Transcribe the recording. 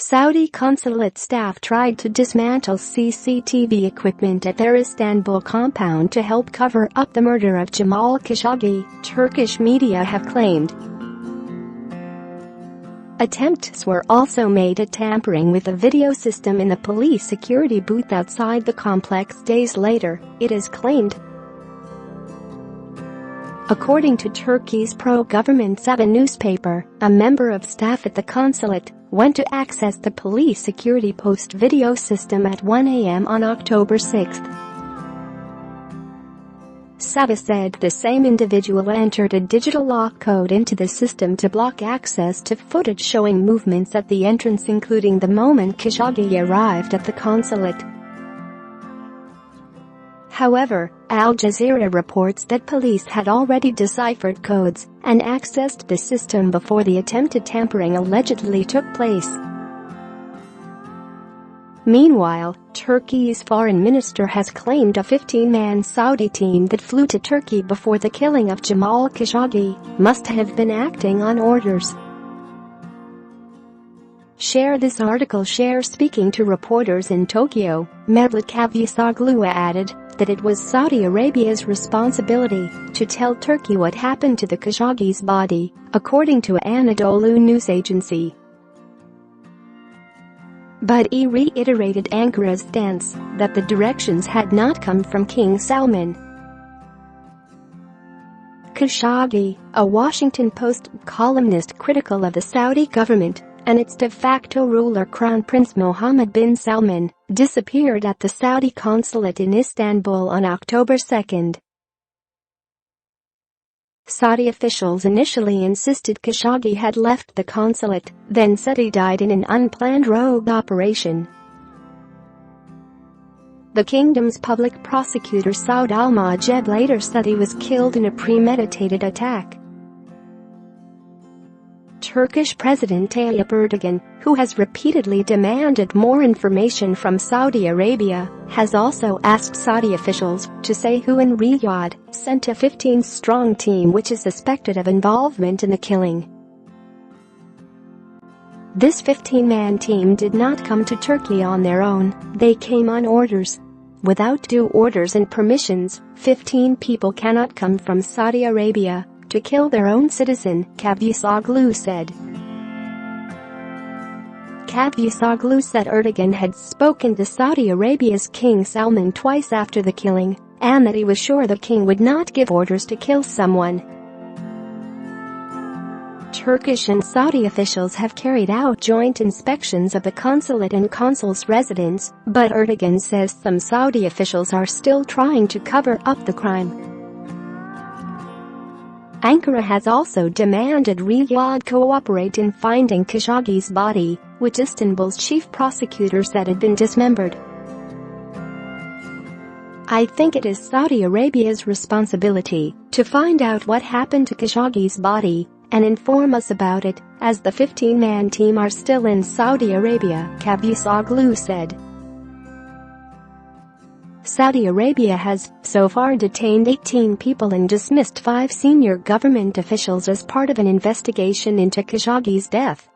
Saudi consulate staff tried to dismantle CCTV equipment at their Istanbul compound to help cover up the murder of Jamal Khashoggi, Turkish media have claimed. Attempts were also made at tampering with a video system in the police security booth outside the complex days later, it is claimed. According to Turkey's pro-government Sabah newspaper, a member of staff at the consulate went to access the police security post video system at 1 a.m. on October 6. Sabah said the same individual entered a digital lock code into the system to block access to footage showing movements at the entrance, including the moment Khashoggi arrived at the consulate. However, Al Jazeera reports that police had already deciphered codes and accessed the system before the attempted tampering allegedly took place. Meanwhile, Turkey's foreign minister has claimed a 15-man Saudi team that flew to Turkey before the killing of Jamal Khashoggi must have been acting on orders. Share this article. Speaking to reporters in Tokyo, Mevlut Cavusoglu added that it was Saudi Arabia's responsibility to tell Turkey what happened to the Khashoggi's body, according to Anadolu news agency. But he reiterated Ankara's stance that the directions had not come from King Salman. Khashoggi, a Washington Post columnist critical of the Saudi government and its de facto ruler Crown Prince Mohammed bin Salman, disappeared at the Saudi consulate in Istanbul on October 2. Saudi officials initially insisted Khashoggi had left the consulate, then said he died in an unplanned rogue operation. The kingdom's public prosecutor Saud al-Majed later said he was killed in a premeditated attack. Turkish President Tayyip Erdogan, who has repeatedly demanded more information from Saudi Arabia, has also asked Saudi officials to say who in Riyadh sent a 15-strong team which is suspected of involvement in the killing. This 15-man team did not come to Turkey on their own, they came on orders. Without due orders and permissions, 15 people cannot come from Saudi Arabia to kill their own citizen, Cavusoglu said. Cavusoglu said Erdogan had spoken to Saudi Arabia's King Salman twice after the killing, and that he was sure the king would not give orders to kill someone. Turkish and Saudi officials have carried out joint inspections of the consulate and consul's residence, but Erdogan says some Saudi officials are still trying to cover up the crime. Ankara has also demanded Riyadh cooperate in finding Khashoggi's body, which Istanbul's chief prosecutor said had been dismembered. I think it is Saudi Arabia's responsibility to find out what happened to Khashoggi's body and inform us about it, as the 15-man team are still in Saudi Arabia, Cavusoglu said. Saudi Arabia has, so far, detained 18 people and dismissed 5 senior government officials as part of an investigation into Khashoggi's death.